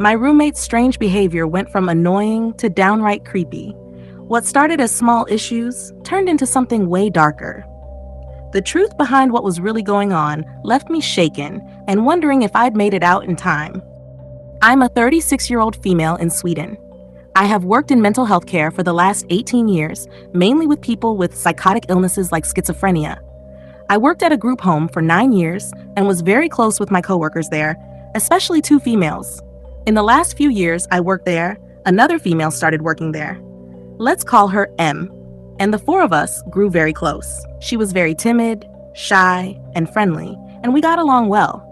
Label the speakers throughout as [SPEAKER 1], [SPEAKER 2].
[SPEAKER 1] My roommate's strange behavior went from annoying to downright creepy. What started as small issues turned into something way darker. The truth behind what was really going on left me shaken and wondering if I'd made it out in time. I'm a 36-year-old female in Sweden. I have worked in mental health care for the last 18 years, mainly with people with psychotic illnesses like schizophrenia. I worked at a group home for 9 years and was very close with my coworkers there, especially 2 females. In the last few years I worked there, another female started working there. Let's call her M, and the 4 of us grew very close. She was very timid, shy, and friendly, and we got along well.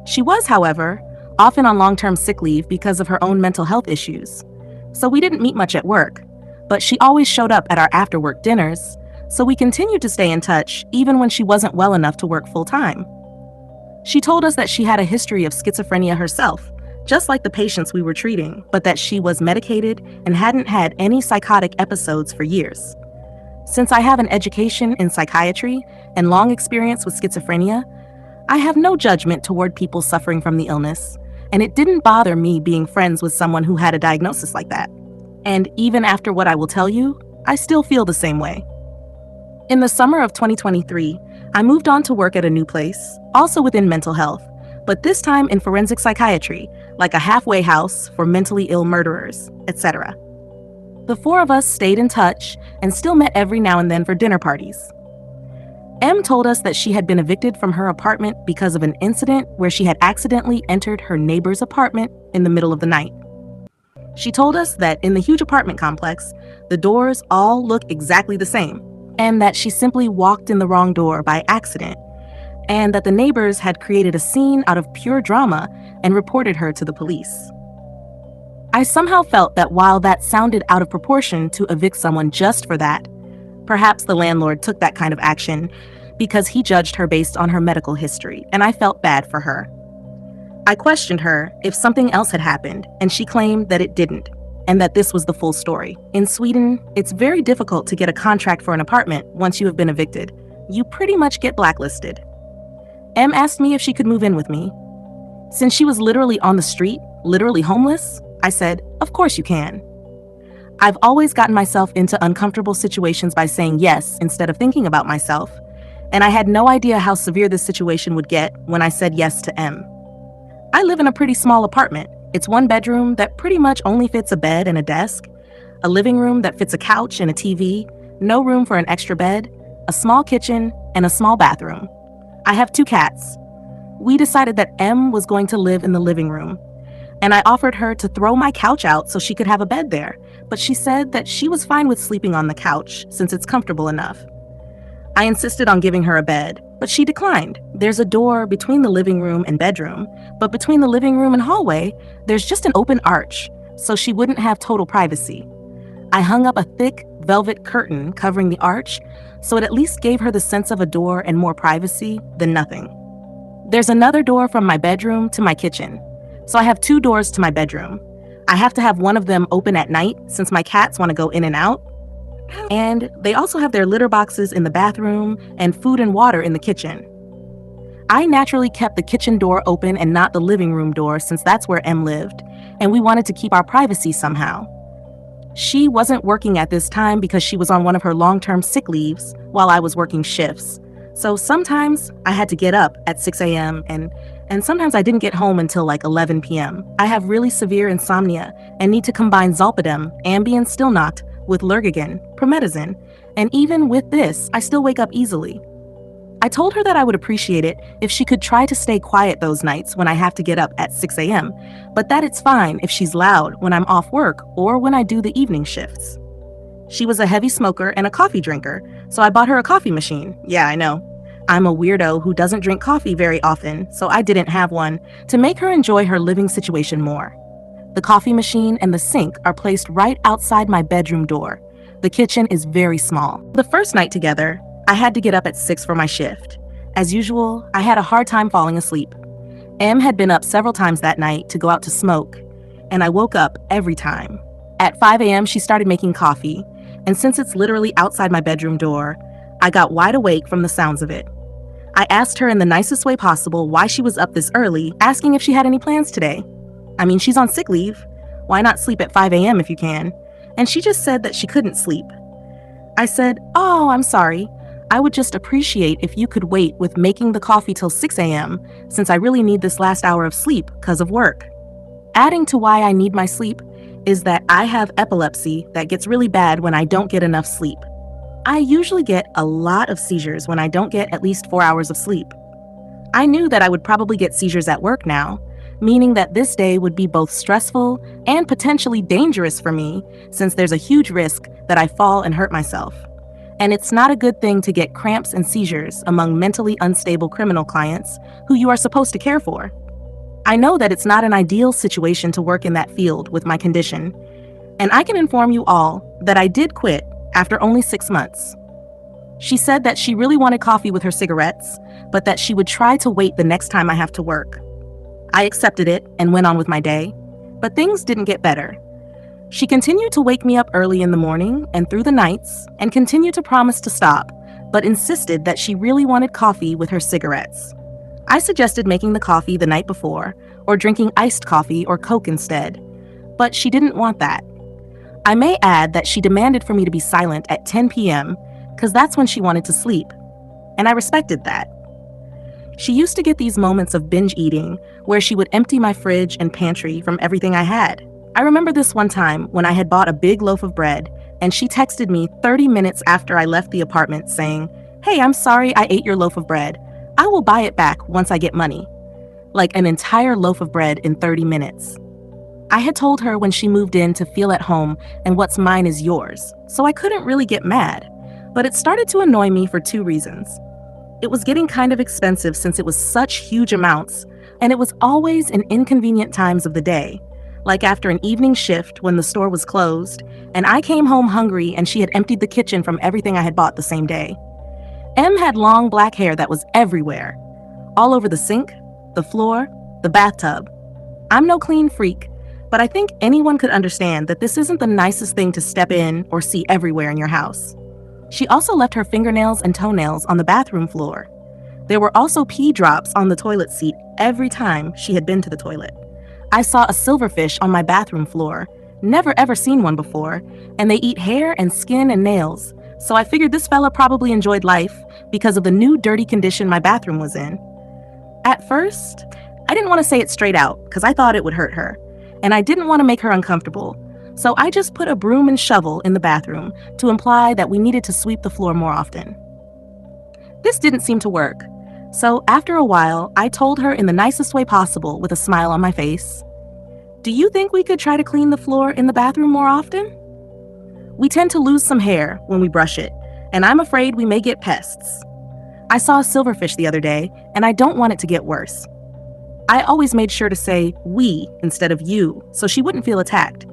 [SPEAKER 1] She was, however, often on long-term sick leave because of her own mental health issues. So we didn't meet much at work, but she always showed up at our after-work dinners, so we continued to stay in touch even when she wasn't well enough to work full-time. She told us that she had a history of schizophrenia herself, just like the patients we were treating, but that she was medicated and hadn't had any psychotic episodes for years. Since I have an education in psychiatry and long experience with schizophrenia, I have no judgment toward people suffering from the illness, and it didn't bother me being friends with someone who had a diagnosis like that. And even after what I will tell you, I still feel the same way. In the summer of 2023, I moved on to work at a new place, also within mental health, but this time in forensic psychiatry, like a halfway house for mentally ill murderers, etc. The 4 of us stayed in touch and still met every now and then for dinner parties. M told us that she had been evicted from her apartment because of an incident where she had accidentally entered her neighbor's apartment in the middle of the night. She told us that in the huge apartment complex, the doors all look exactly the same, and that she simply walked in the wrong door by accident, and that the neighbors had created a scene out of pure drama and reported her to the police. I somehow felt that while that sounded out of proportion to evict someone just for that, perhaps the landlord took that kind of action because he judged her based on her medical history, and I felt bad for her. I questioned her if something else had happened, and she claimed that it didn't, and that this was the full story. In Sweden, it's very difficult to get a contract for an apartment once you have been evicted. You pretty much get blacklisted. M asked me if she could move in with me. Since she was literally on the street, literally homeless, I said, of course you can. I've always gotten myself into uncomfortable situations by saying yes instead of thinking about myself, and I had no idea how severe this situation would get when I said yes to M. I live in a pretty small apartment. It's 1 bedroom that pretty much only fits a bed and a desk, a living room that fits a couch and a TV, no room for an extra bed, a small kitchen, and a small bathroom. I have 2 cats. We decided that M was going to live in the living room, and I offered her to throw my couch out so she could have a bed there, but she said that she was fine with sleeping on the couch since it's comfortable enough. I insisted on giving her a bed, but she declined. There's a door between the living room and bedroom, but between the living room and hallway, there's just an open arch, so she wouldn't have total privacy. I hung up a thick velvet curtain covering the arch, so it at least gave her the sense of a door and more privacy than nothing. There's another door from my bedroom to my kitchen, so I have 2 doors to my bedroom. I have to have one of them open at night since my cats want to go in and out, and they also have their litter boxes in the bathroom and food and water in the kitchen. I naturally kept the kitchen door open and not the living room door since that's where M lived, and we wanted to keep our privacy somehow. She wasn't working at this time because she was on one of her long-term sick leaves while I was working shifts. So sometimes I had to get up at 6 a.m. and sometimes I didn't get home until like 11 p.m. I have really severe insomnia and need to combine Zolpidem, Ambien Stilnoct with Lergigan, Promethazine, and even with this, I still wake up easily. I told her that I would appreciate it if she could try to stay quiet those nights when I have to get up at 6 a.m., but that it's fine if she's loud when I'm off work or when I do the evening shifts. She was a heavy smoker and a coffee drinker, so I bought her a coffee machine. Yeah, I know. I'm a weirdo who doesn't drink coffee very often, so I didn't have one, to make her enjoy her living situation more. The coffee machine and the sink are placed right outside my bedroom door. The kitchen is very small. The first night together, I had to get up at 6 for my shift. As usual, I had a hard time falling asleep. M had been up several times that night to go out to smoke, and I woke up every time. At 5 a.m., she started making coffee, and since it's literally outside my bedroom door, I got wide awake from the sounds of it. I asked her in the nicest way possible why she was up this early, asking if she had any plans today. I mean, she's on sick leave. Why not sleep at 5 a.m. if you can? And she just said that she couldn't sleep. I said, "Oh, I'm sorry. I would just appreciate if you could wait with making the coffee till 6 a.m. since I really need this last hour of sleep because of work." Adding to why I need my sleep is that I have epilepsy that gets really bad when I don't get enough sleep. I usually get a lot of seizures when I don't get at least 4 hours of sleep. I knew that I would probably get seizures at work now, meaning that this day would be both stressful and potentially dangerous for me since there's a huge risk that I fall and hurt myself. And it's not a good thing to get cramps and seizures among mentally unstable criminal clients who you are supposed to care for. I know that it's not an ideal situation to work in that field with my condition, and I can inform you all that I did quit after only 6 months. She said that she really wanted coffee with her cigarettes, but that she would try to wait the next time I have to work. I accepted it and went on with my day, but things didn't get better. She continued to wake me up early in the morning and through the nights and continued to promise to stop, but insisted that she really wanted coffee with her cigarettes. I suggested making the coffee the night before or drinking iced coffee or Coke instead, but she didn't want that. I may add that she demanded for me to be silent at 10 p.m. because that's when she wanted to sleep, and I respected that. She used to get these moments of binge eating where she would empty my fridge and pantry from everything I had. I remember this one time when I had bought a big loaf of bread and she texted me 30 minutes after I left the apartment saying, "Hey, I'm sorry I ate your loaf of bread. I will buy it back once I get money." Like an entire loaf of bread in 30 minutes. I had told her when she moved in to feel at home and what's mine is yours, so I couldn't really get mad. But it started to annoy me for 2 reasons. It was getting kind of expensive since it was such huge amounts, and it was always in inconvenient times of the day, like after an evening shift when the store was closed, and I came home hungry and she had emptied the kitchen from everything I had bought the same day. Em had long black hair that was everywhere, all over the sink, the floor, the bathtub. I'm no clean freak, but I think anyone could understand that this isn't the nicest thing to step in or see everywhere in your house. She also left her fingernails and toenails on the bathroom floor. There were also pee drops on the toilet seat every time she had been to the toilet. I saw a silverfish on my bathroom floor, never ever seen one before, and they eat hair and skin and nails, so I figured this fella probably enjoyed life because of the new dirty condition my bathroom was in. At first, I didn't want to say it straight out because I thought it would hurt her, and I didn't want to make her uncomfortable, so I just put a broom and shovel in the bathroom to imply that we needed to sweep the floor more often. This didn't seem to work, so after a while, I told her in the nicest way possible with a smile on my face, "Do you think we could try to clean the floor in the bathroom more often? We tend to lose some hair when we brush it, and I'm afraid we may get pests. I saw a silverfish the other day, and I don't want it to get worse." I always made sure to say "we" instead of "you," so she wouldn't feel attacked.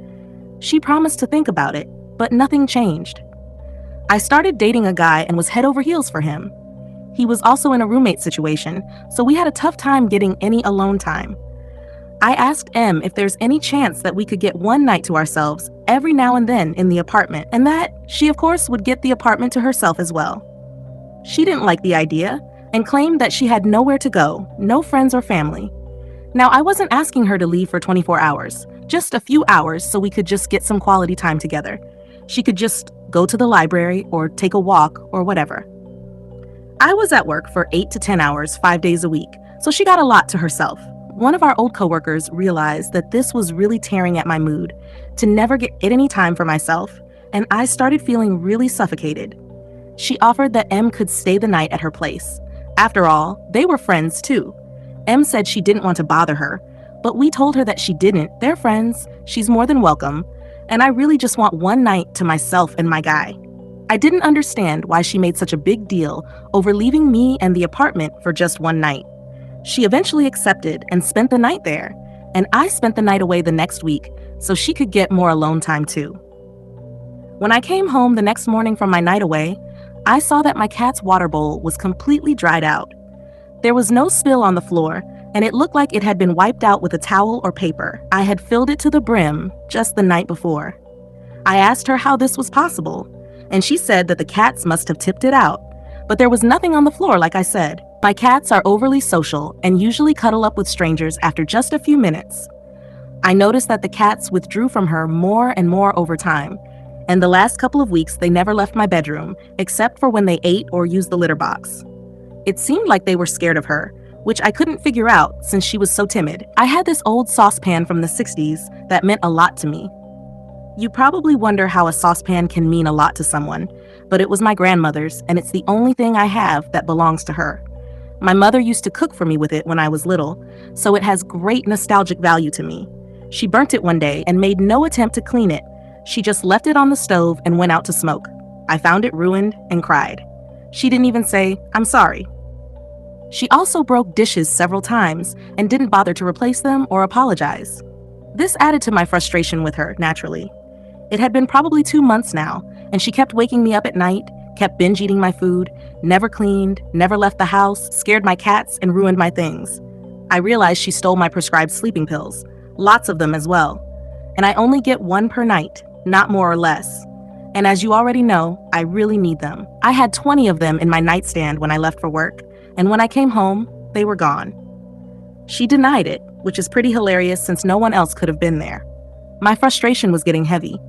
[SPEAKER 1] She promised to think about it, but nothing changed. I started dating a guy and was head over heels for him. He was also in a roommate situation, so we had a tough time getting any alone time. I asked Em if there's any chance that we could get one night to ourselves every now and then in the apartment, and that she, of course, would get the apartment to herself as well. She didn't like the idea and claimed that she had nowhere to go, no friends or family. Now, I wasn't asking her to leave for 24 hours, just a few hours so we could just get some quality time together. She could just go to the library or take a walk or whatever. I was at work for 8 to 10 hours, 5 days a week, so she got a lot to herself. One of our old coworkers realized that this was really tearing at my mood, to never get any time for myself, and I started feeling really suffocated. She offered that Em could stay the night at her place. After all, they were friends too. Em said she didn't want to bother her, but we told her that she didn't. They're friends, she's more than welcome, and I really just want one night to myself and my guy. I didn't understand why she made such a big deal over leaving me and the apartment for just one night. She eventually accepted and spent the night there, and I spent the night away the next week so she could get more alone time too. When I came home the next morning from my night away, I saw that my cat's water bowl was completely dried out. There was no spill on the floor, and it looked like it had been wiped out with a towel or paper. I had filled it to the brim just the night before. I asked her how this was possible, and she said that the cats must have tipped it out, but there was nothing on the floor like I said. My cats are overly social and usually cuddle up with strangers after just a few minutes. I noticed that the cats withdrew from her more and more over time, and the last couple of weeks they never left my bedroom except for when they ate or used the litter box. It seemed like they were scared of her, which I couldn't figure out since she was so timid. I had this old saucepan from the 60s that meant a lot to me. You probably wonder how a saucepan can mean a lot to someone, but it was my grandmother's, and it's the only thing I have that belongs to her. My mother used to cook for me with it when I was little, so it has great nostalgic value to me. She burnt it one day and made no attempt to clean it. She just left it on the stove and went out to smoke. I found it ruined and cried. She didn't even say, "I'm sorry." She also broke dishes several times and didn't bother to replace them or apologize. This added to my frustration with her, naturally. It had been probably 2 months now, and she kept waking me up at night, kept binge eating my food, never cleaned, never left the house, scared my cats, and ruined my things. I realized she stole my prescribed sleeping pills, lots of them as well. And I only get one per night, not more or less. And as you already know, I really need them. I had 20 of them in my nightstand when I left for work, and when I came home, they were gone. She denied it, which is pretty hilarious since no one else could have been there. My frustration was getting heavy.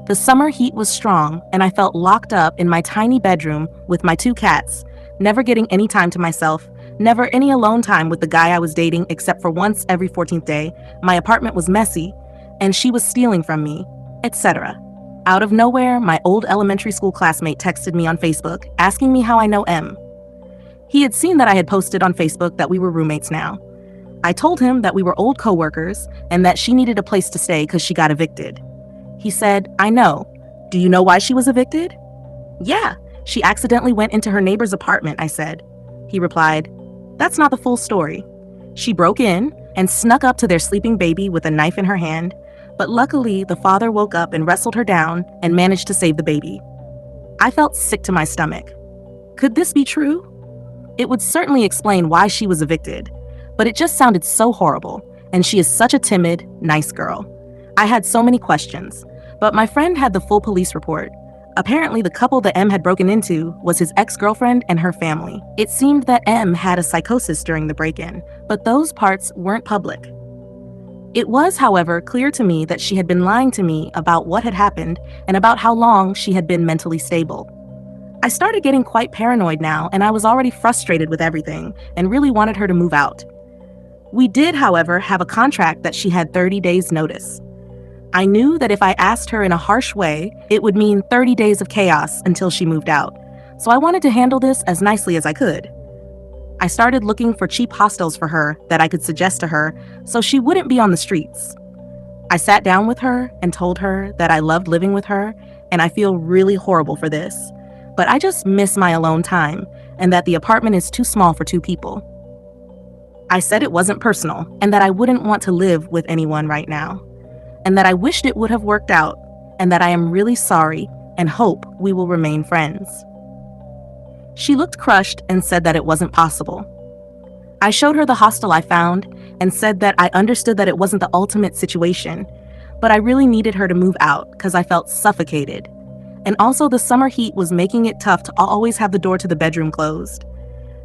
[SPEAKER 1] The summer heat was strong, and I felt locked up in my tiny bedroom with my 2 cats, never getting any time to myself, never any alone time with the guy I was dating except for once every 14th day. My apartment was messy, and she was stealing from me, etc. Out of nowhere, my old elementary school classmate texted me on Facebook, asking me how I know M. He had seen that I had posted on Facebook that we were roommates now. I told him that we were old coworkers and that she needed a place to stay because she got evicted. He said, "I know. Do you know why she was evicted?" "Yeah, she accidentally went into her neighbor's apartment," I said. He replied, "That's not the full story. She broke in and snuck up to their sleeping baby with a knife in her hand, but luckily the father woke up and wrestled her down and managed to save the baby." I felt sick to my stomach. Could this be true? It would certainly explain why she was evicted, but it just sounded so horrible, and she is such a timid, nice girl. I had so many questions, but my friend had the full police report. Apparently, the couple that M had broken into was his ex-girlfriend and her family. It seemed that M had a psychosis during the break-in, but those parts weren't public. It was, however, clear to me that she had been lying to me about what had happened and about how long she had been mentally stable. I started getting quite paranoid now, and I was already frustrated with everything and really wanted her to move out. We did, however, have a contract that she had 30 days notice. I knew that if I asked her in a harsh way, it would mean 30 days of chaos until she moved out, so I wanted to handle this as nicely as I could. I started looking for cheap hostels for her that I could suggest to her so she wouldn't be on the streets. I sat down with her and told her that I loved living with her and I feel really horrible for this, but I just miss my alone time and that the apartment is too small for 2 people. I said it wasn't personal and that I wouldn't want to live with anyone right now, and that I wished it would have worked out, and that I am really sorry and hope we will remain friends. She looked crushed and said that it wasn't possible. I showed her the hostel I found and said that I understood that it wasn't the ultimate situation, but I really needed her to move out because I felt suffocated. And also the summer heat was making it tough to always have the door to the bedroom closed,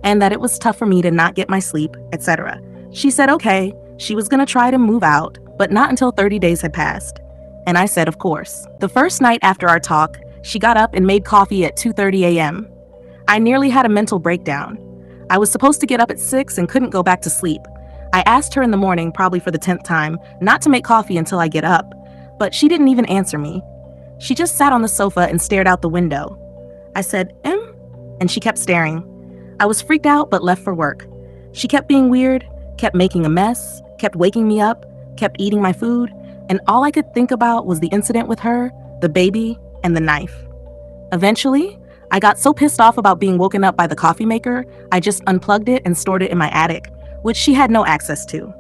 [SPEAKER 1] and that it was tough for me to not get my sleep, etc. She said okay, she was going to try to move out, but not until 30 days had passed. And I said, of course. The first night after our talk, she got up and made coffee at 2:30 a.m. I nearly had a mental breakdown. I was supposed to get up at 6 and couldn't go back to sleep. I asked her in the morning, probably for the 10th time, not to make coffee until I get up, but she didn't even answer me. She just sat on the sofa and stared out the window. I said, "M?" And she kept staring. I was freaked out but left for work. She kept being weird, kept making a mess, kept waking me up, kept eating my food, and all I could think about was the incident with her, the baby, and the knife. Eventually, I got so pissed off about being woken up by the coffee maker, I just unplugged it and stored it in my attic, which she had no access to.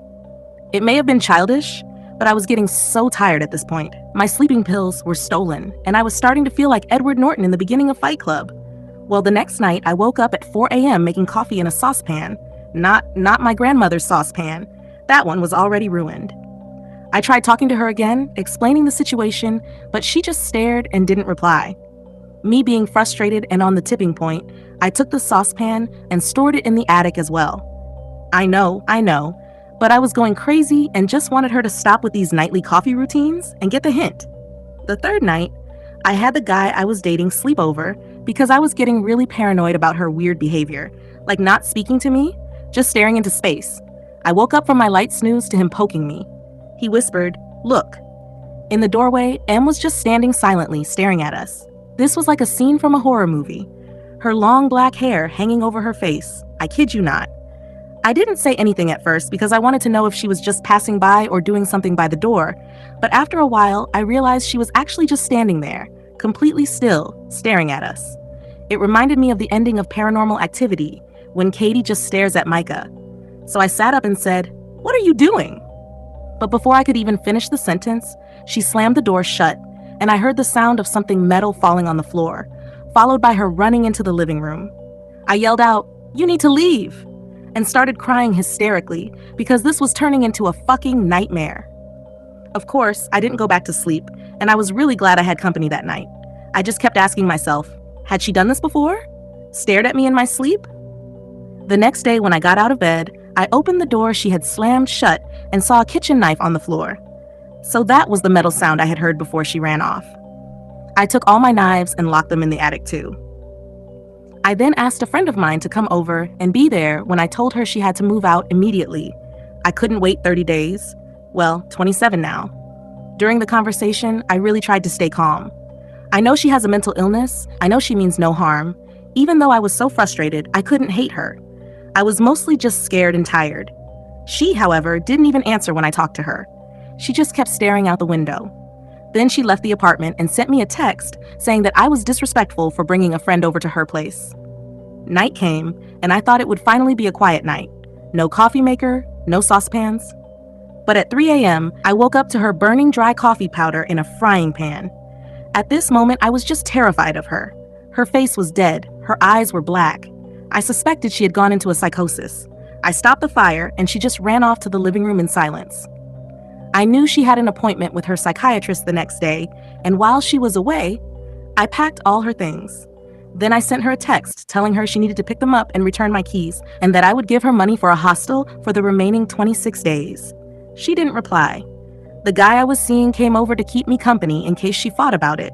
[SPEAKER 1] It may have been childish, but I was getting so tired at this point. My sleeping pills were stolen, and I was starting to feel like Edward Norton in the beginning of Fight Club. Well, the next night, I woke up at 4 a.m. making coffee in a saucepan. Not my grandmother's saucepan. That one was already ruined. I tried talking to her again, explaining the situation, but she just stared and didn't reply. Me being frustrated and on the tipping point, I took the saucepan and stored it in the attic as well. I know, But I was going crazy and just wanted her to stop with these nightly coffee routines and get the hint. The third night, I had the guy I was dating sleep over because I was getting really paranoid about her weird behavior, like not speaking to me, just staring into space. I woke up from my light snooze to him poking me. He whispered, "Look." In the doorway, Em was just standing silently, staring at us. This was like a scene from a horror movie. Her long black hair hanging over her face. I kid you not. I didn't say anything at first because I wanted to know if she was just passing by or doing something by the door, but after a while, I realized she was actually just standing there, completely still, staring at us. It reminded me of the ending of Paranormal Activity, when Katie just stares at Micah. So I sat up and said, "What are you doing?" But before I could even finish the sentence, she slammed the door shut, and I heard the sound of something metal falling on the floor, followed by her running into the living room. I yelled out, "You need to leave!" and started crying hysterically because this was turning into a fucking nightmare. Of course, I didn't go back to sleep, and I was really glad I had company that night. I just kept asking myself, had she done this before? Stared at me in my sleep? The next day when I got out of bed, I opened the door she had slammed shut and saw a kitchen knife on the floor. So that was the metal sound I had heard before she ran off. I took all my knives and locked them in the attic too. I then asked a friend of mine to come over and be there when I told her she had to move out immediately. I couldn't wait 30 days. Well, 27 now. During the conversation, I really tried to stay calm. I know she has a mental illness. I know she means no harm. Even though I was so frustrated, I couldn't hate her. I was mostly just scared and tired. She, however, didn't even answer when I talked to her. She just kept staring out the window. Then she left the apartment and sent me a text saying that I was disrespectful for bringing a friend over to her place. Night came, and I thought it would finally be a quiet night. No coffee maker, no saucepans. But at 3 a.m., I woke up to her burning dry coffee powder in a frying pan. At this moment, I was just terrified of her. Her face was dead, her eyes were black. I suspected she had gone into a psychosis. I stopped the fire, and she just ran off to the living room in silence. I knew she had an appointment with her psychiatrist the next day, and while she was away, I packed all her things. Then I sent her a text telling her she needed to pick them up and return my keys, and that I would give her money for a hostel for the remaining 26 days. She didn't reply. The guy I was seeing came over to keep me company in case she thought about it.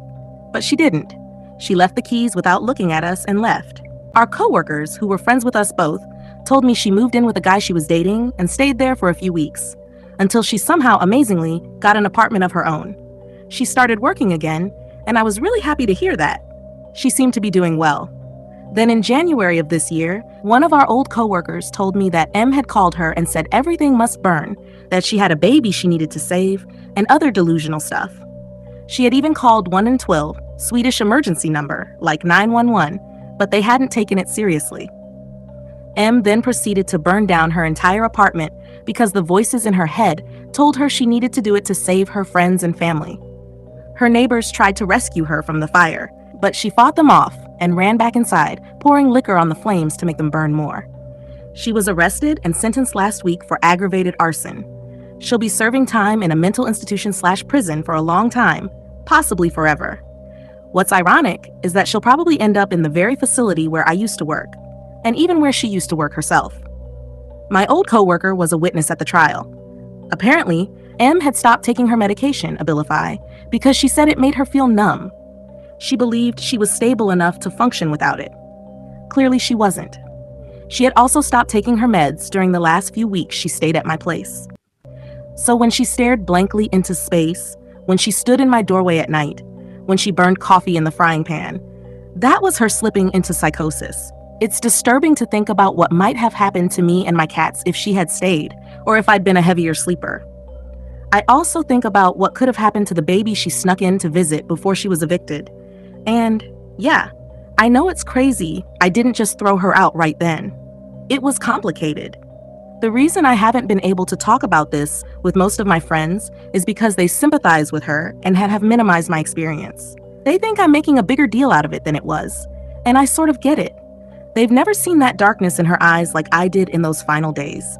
[SPEAKER 1] But she didn't. She left the keys without looking at us and left. Our coworkers, who were friends with us both, told me she moved in with a guy she was dating and stayed there for a few weeks, until she somehow, amazingly, got an apartment of her own. She started working again, and I was really happy to hear that. She seemed to be doing well. Then in January of this year, one of our old coworkers told me that Em had called her and said everything must burn, that she had a baby she needed to save, and other delusional stuff. She had even called 112, Swedish emergency number, like 911, but they hadn't taken it seriously. Em then proceeded to burn down her entire apartment because the voices in her head told her she needed to do it to save her friends and family. Her neighbors tried to rescue her from the fire, but she fought them off and ran back inside, pouring liquor on the flames to make them burn more. She was arrested and sentenced last week for aggravated arson. She'll be serving time in a mental institution/prison for a long time, possibly forever. What's ironic is that she'll probably end up in the very facility where I used to work, and even where she used to work herself. My old coworker was a witness at the trial. Apparently, Em had stopped taking her medication, Abilify, because she said it made her feel numb. She believed she was stable enough to function without it. Clearly, she wasn't. She had also stopped taking her meds during the last few weeks she stayed at my place. So when she stared blankly into space, when she stood in my doorway at night, when she burned coffee in the frying pan, that was her slipping into psychosis. It's disturbing to think about what might have happened to me and my cats if she had stayed, or if I'd been a heavier sleeper. I also think about what could have happened to the baby she snuck in to visit before she was evicted. And, yeah, I know it's crazy I didn't just throw her out right then. It was complicated. The reason I haven't been able to talk about this with most of my friends is because they sympathize with her and have minimized my experience. They think I'm making a bigger deal out of it than it was, and I sort of get it. They've never seen that darkness in her eyes like I did in those final days.